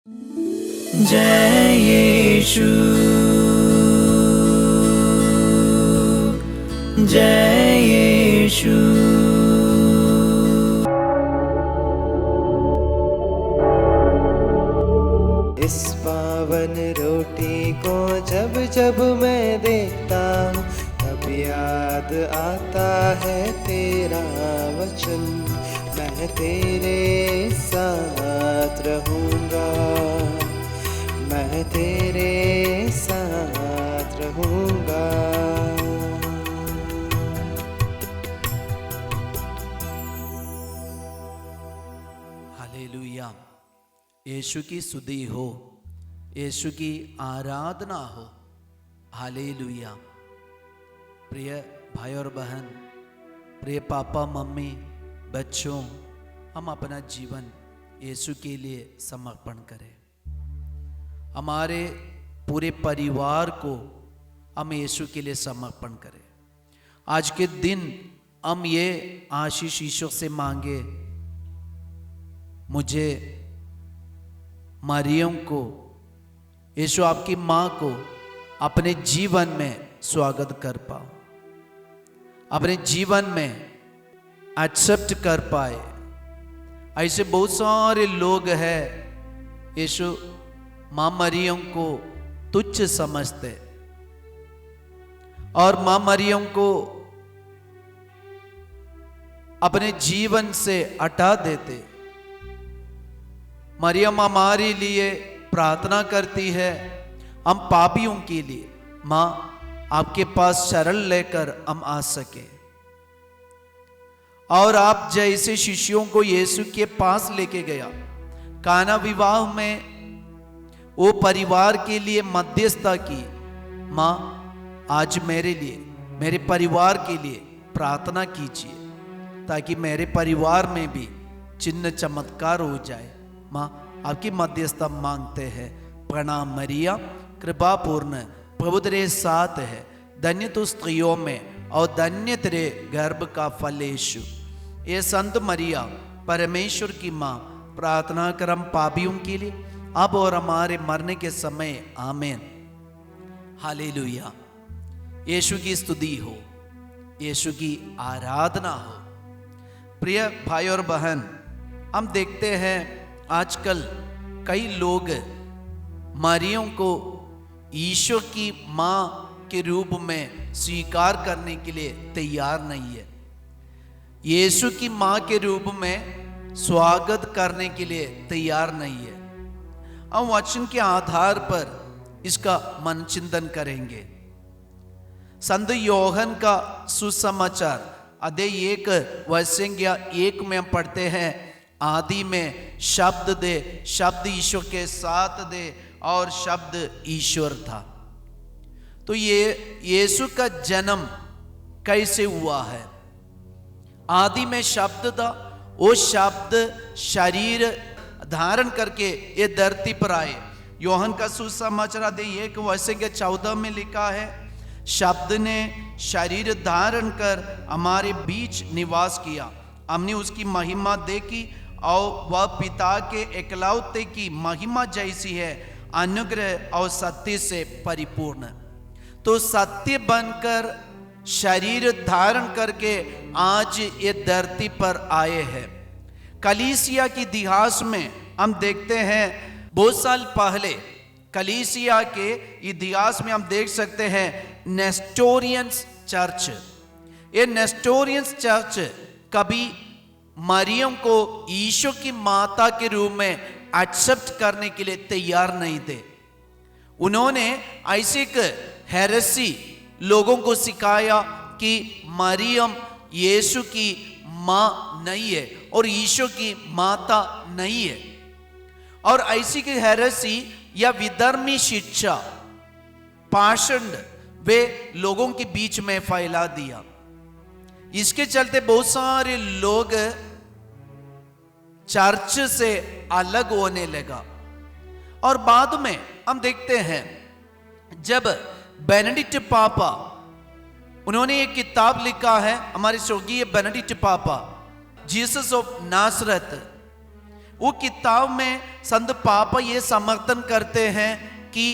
जय यीशु, जय यीशु। इस पावन रोटी को जब जब मैं देखता हूँ, तब याद आता है तेरा वचन। मैं तेरे साथ रहूँगा, मैं तेरे साथ रहूँगा। हालेलुया। यीशु की स्तुति हो, यीशु की आराधना हो। हालेलुया। प्रिय भाई और बहन, प्रिय पापा मम्मी, बच्चों, हम अपना जीवन यीशु के लिए समर्पण करें। हमारे पूरे परिवार को हम यीशु के लिए समर्पण करें। आज के दिन हम ये आशीष ईश्वर से मांगे, मुझे मरियम को, यीशु आपकी माँ को अपने जीवन में स्वागत कर पाओ, अपने जीवन में एक्सेप्ट कर पाए। ऐसे बहुत सारे लोग हैं यीशु माँ मरियम को तुच्छ समझते और माँ मरियम को अपने जीवन से हटा देते। मरियम हमारे लिए प्रार्थना करती है, हम पापियों के लिए। माँ, आपके पास शरण लेकर हम आ सके और आप जैसे शिष्यों को यीशु के पास लेके गया काना विवाह में, वो परिवार के लिए मध्यस्थता की। माँ, आज मेरे लिए, मेरे परिवार के लिए प्रार्थना कीजिए ताकि मेरे परिवार में भी चिन्ह चमत्कार हो जाए। माँ, आपकी मध्यस्थता मांगते हैं। प्रणाम मरिया, कृपा पूर्ण, प्रभु तेरे साथ है, धन्य तू स्त्रियों में और धन्य तेरे गर्भ का फल यीशु। ये संत मरिया परमेश्वर की माँ, प्रार्थना कर हम पापियों के लिए, अब और हमारे मरने के समय। आमीन। हालेलुया। यीशु की स्तुति हो, यीशु की आराधना हो। प्रिय भाई और बहन, हम देखते हैं आजकल कई लोग मरियम को ईश्वर की माँ के रूप में स्वीकार करने के लिए तैयार नहीं है, यीशु की माँ के रूप में स्वागत करने के लिए तैयार नहीं है। हम वचन के आधार पर इसका मन चिंतन करेंगे। संत योहन का सुसमाचार अध्याय 1:1 में हम पढ़ते हैं, आदि में शब्द दे, शब्द ईश्वर के साथ दे और शब्द ईश्वर था। तो ये यीशु का जन्म कैसे हुआ है? आदि में शब्द था, वो शब्द शरीर धारण करके ये धरती पर आए। योहन का सुसमाचार अध्याय 1:14 में लिखा है, शब्द ने शरीर धारण कर हमारे बीच निवास किया, हमने उसकी महिमा देखी और वह पिता के एकलौते की महिमा जैसी है, अनुग्रह और सत्य से परिपूर्ण। तो सत्य बनकर शरीर धारण करके आज ये धरती पर आए हैं। कलीसिया के इतिहास में हम देखते हैं, बहुत साल पहले कलीसिया के इतिहास में हम देख सकते हैं नेस्टोरियंस चर्च। ये नेस्टोरियंस चर्च कभी मरियम को ईशो की माता के रूप में एक्सेप्ट करने के लिए तैयार नहीं थे। उन्होंने ऐसे एक हेरेसी लोगों को सिखाया कि मरियम यीशु की माँ नहीं है और ईशो की माता नहीं है, और ऐसी की हेरेसी या विधर्मी शिक्षा, पाषंड वे लोगों के बीच में फैला दिया। इसके चलते बहुत सारे लोग चर्च से अलग होने लगा। और बाद में हम देखते हैं जब बेनेडिक्ट पापा, उन्होंने एक किताब लिखा है, हमारे स्वर्गीय बेनेडिक्ट पापा, जीसस ऑफ नासरत, वो किताब में संत पापा ये समर्थन करते हैं कि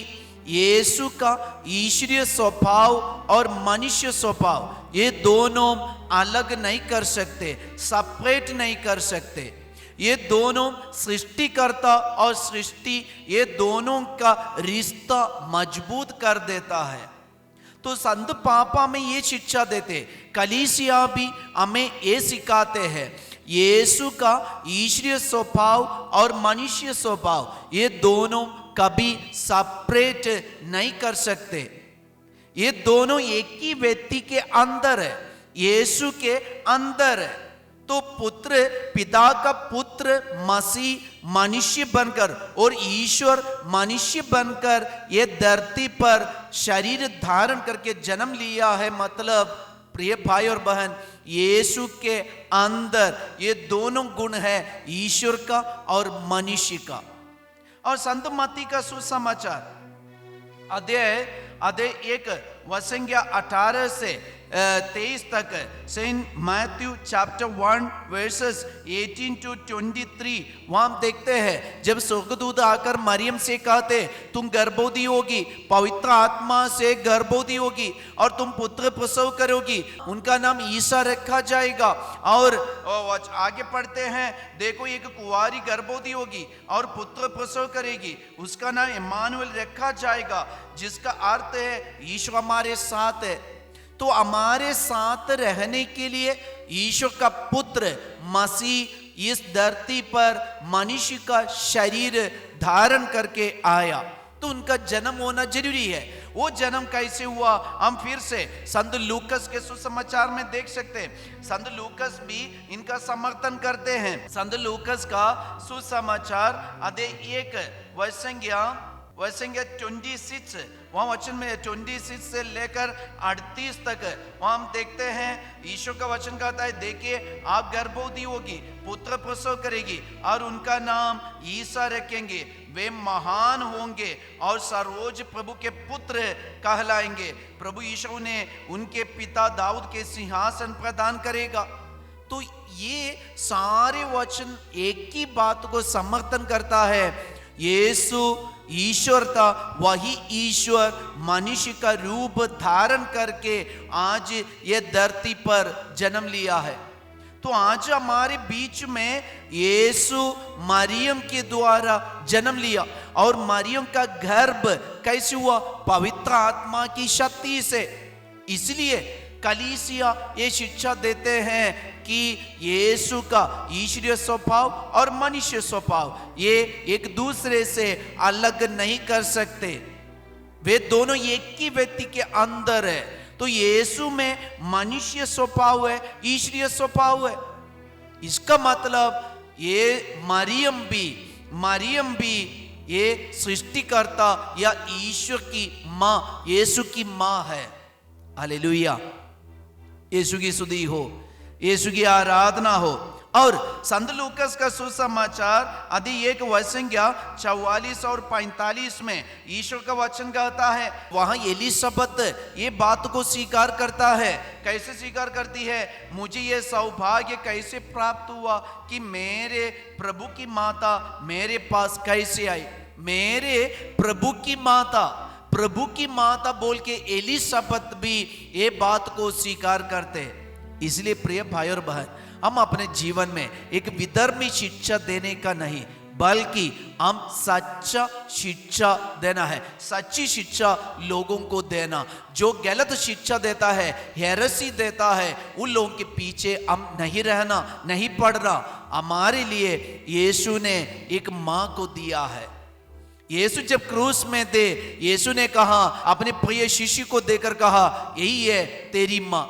यीशु का ईश्वरीय स्वभाव और मनुष्य स्वभाव ये दोनों अलग नहीं कर सकते, सेपरेट नहीं कर सकते। ये दोनों सृष्टिकर्ता और सृष्टि, ये दोनों का रिश्ता मजबूत कर देता है। तो संत पापा में ये शिक्षा देते, कलीसिया भी हमें ये सिखाते हैं, यीशु का ईश्वरीय स्वभाव और मनुष्य स्वभाव ये दोनों कभी सेपरेट नहीं कर सकते। ये दोनों एक ही व्यक्ति के अंदर है, यीशु के अंदर है। तो पुत्र, पिता का पुत्र मसीह मनुष्य बनकर और ईश्वर मनुष्य बनकर ये धरती पर शरीर धारण करके जन्म लिया है। मतलब प्रिय भाई और बहन, यीशु के अंदर ये दोनों गुण है, ईश्वर का और मनुष्य का। और संत मत्ती का सुसमाचार अध्याय 1 वसंज्ञा 18 से 23 तक, saint Matthew chapter 1 verses 18 to 23, वहां हम देखते हैं जब स्वर्गदूत आकर मरियम से कहते तुम गर्भवती होगी, पवित्र आत्मा से गर्भवती होगी और तुम पुत्र प्रसव करोगी, उनका नाम ईसा रखा जाएगा। और आगे पढ़ते हैं, देखो एक कुंवारी गर्भवती होगी और पुत्र प्रसव करेगी, उसका नाम इम्मानुएल रखा जाएगा, जिसका अर्थ है ईश्वर हमारे साथ है। तो हमारे साथ रहने के लिए ईश्वर का पुत्र मसीह इस धरती पर मनुष्य का शरीर धारण करके आया। तो उनका जन्म होना जरूरी है। वो जन्म कैसे हुआ हम फिर से संत लूकस के सुसमाचार में देख सकते हैं। संत लूकस भी इनका समर्थन करते हैं। संत लूकस का सुसमाचार अध्याय 1 वसंज्ञा 26, वहां वचन में 26 से लेकर 38 तक वहां हम देखते हैं ईश्वर का वचन कहता है, देखिए आप गर्भवती होगी, पुत्र प्रसव करेगी और उनका नाम ईसा रखेंगे, वे महान होंगे और सर्वोच्च प्रभु के पुत्र कहलाएंगे। प्रभु यीशु ने उनके पिता दाऊद के सिंहासन प्रदान करेगा। तो ये सारे वचन एक ही बात को समर्थन करता है, यीशु ईश्वर था, वही ईश्वर मनुष्य का रूप धारण करके आज ये धरती पर जन्म लिया है। तो आज हमारे बीच में यीशु मरियम के द्वारा जन्म लिया। और मरियम का गर्भ कैसे हुआ? पवित्र आत्मा की शक्ति से। इसलिए कलीसिया ये शिक्षा देते हैं कि यीशु का ईश्वरीय स्वभाव और मनुष्य स्वभाव ये एक दूसरे से अलग नहीं कर सकते, वे दोनों एक ही व्यक्ति के अंदर है। तो यीशु में मनुष्य स्वभाव है, ईश्वरीय स्वभाव है। इसका मतलब ये मरियम भी ये सृष्टिकर्ता या ईश्वर की मां, यीशु की मां है। हालेलुया, यीशु की स्तुति हो, यीशु की आराधना हो। और संत लूकस का सुसमाचार अध्याय 1 वचन 44 और 45 में ईश्वर का वचन कहता है, वहां एलिसबेथ ये बात को स्वीकार करता है। कैसे स्वीकार करती है? मुझे ये सौभाग्य कैसे प्राप्त हुआ कि मेरे प्रभु की माता मेरे पास कैसे आई? मेरे प्रभु की माता बोल के एलिसबेथ भी ये बात को स्वीकार करते हैं। इसलिए प्रिय भाई और बहन, हम अपने जीवन में एक विधर्मी शिक्षा देने का नहीं, बल्कि हम सच्चा शिक्षा देना है। सच्ची शिक्षा लोगों को देना। जो गलत शिक्षा देता है, हेरेसी देता है, उन लोगों के पीछे हम नहीं रहना, नहीं पड़ना। हमारे लिए यीशु ने एक मां को दिया है। यीशु जब क्रूस में थे, यीशु ने कहा, अपने प्रिय शिष्य को देकर कहा, यही है तेरी मां।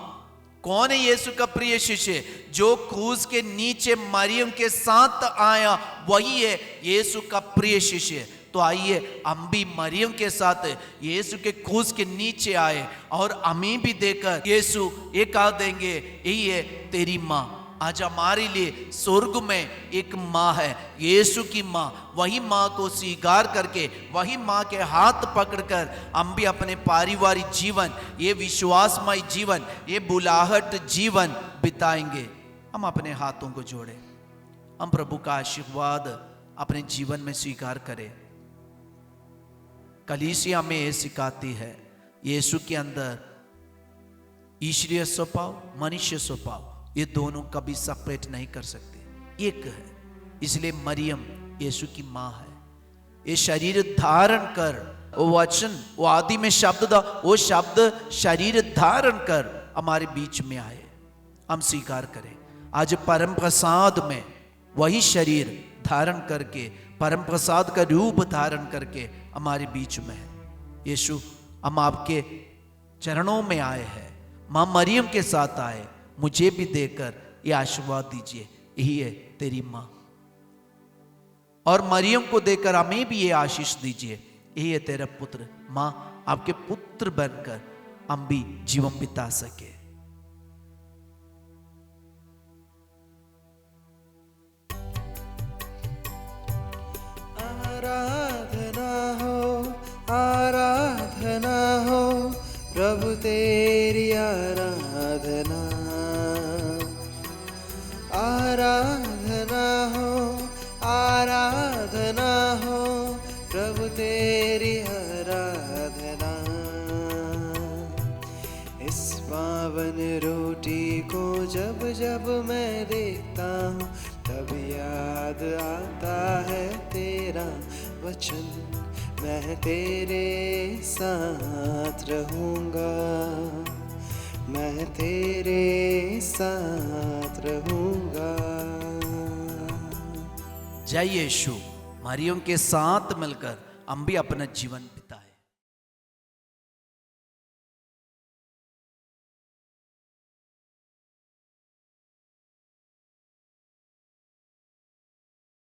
कौन है यीशु का प्रिय शिष्य? जो क्रूस के नीचे मरियम के साथ आया, वही है यीशु का प्रिय शिष्य। तो आइए हम भी मरियम के साथ यीशु के क्रूस के नीचे आए और हमें भी देकर यीशु ये कह देंगे, यही है तेरी मां। आज हमारे लिए स्वर्ग में एक मां है, यीशु की मां। वही मां को स्वीकार करके, वही मां के हाथ पकड़कर हम भी अपने पारिवारिक जीवन, ये विश्वासमय जीवन, ये बुलाहट जीवन बिताएंगे। हम अपने हाथों को जोड़ें, हम प्रभु का आशीर्वाद अपने जीवन में स्वीकार करें। कलीसिया में ये सिखाती है, यीशु के अंदर ईश्वरीय स्वभाव, मनुष्य स्वभाव, ये दोनों कभी सेपरेट नहीं कर सकते, एक है। इसलिए मरियम यीशु की माँ है। ये शरीर धारण कर, वो वचन, वो आदि में शब्द था, वो शब्द शरीर धारण कर हमारे बीच में आए। हम स्वीकार करें। आज परम प्रसाद में वही शरीर धारण करके, परम प्रसाद का रूप धारण करके हमारे बीच में है। यीशु, हम आपके चरणों में आए हैं, मां मरियम के साथ आए, मुझे भी देकर ये आशीर्वाद दीजिए, यही है तेरी मां। और मरियम को देकर हमें भी ये आशीष दीजिए, यही है तेरा पुत्र। मां, आपके पुत्र बनकर हम भी जीवन बिता सके। आराधना हो, आराधना हो, प्रभु तेरी आराधना। आराधना हो, आराधना हो, प्रभु तेरी आराधना। इस पावन रोटी को जब जब मैं देखता हूँ, तब याद आता है तेरा वचन। मैं तेरे साथ रहूँगा, मैं तेरे साथ रहूँगा। जय यीशु। मरियम के साथ मिलकर हम भी अपना जीवन